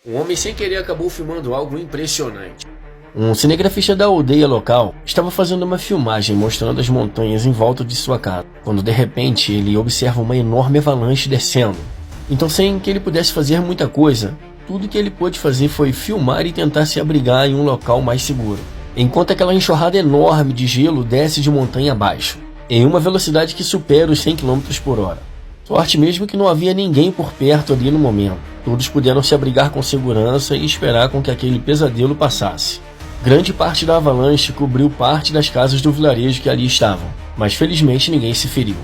Um homem sem querer acabou filmando algo impressionante. Um cinegrafista da aldeia local estava fazendo uma filmagem mostrando as montanhas em volta de sua casa, quando de repente ele observa uma enorme avalanche descendo. Então, sem que ele pudesse fazer muita coisa, tudo que ele pôde fazer foi filmar e tentar se abrigar em um local mais seguro, enquanto aquela enxurrada enorme de gelo desce de montanha abaixo, em uma velocidade que supera os 100 km por hora. Sorte mesmo que não havia ninguém por perto ali no momento. Todos puderam se abrigar com segurança e esperar com que aquele pesadelo passasse. Grande parte da avalanche cobriu parte das casas do vilarejo que ali estavam, mas felizmente ninguém se feriu.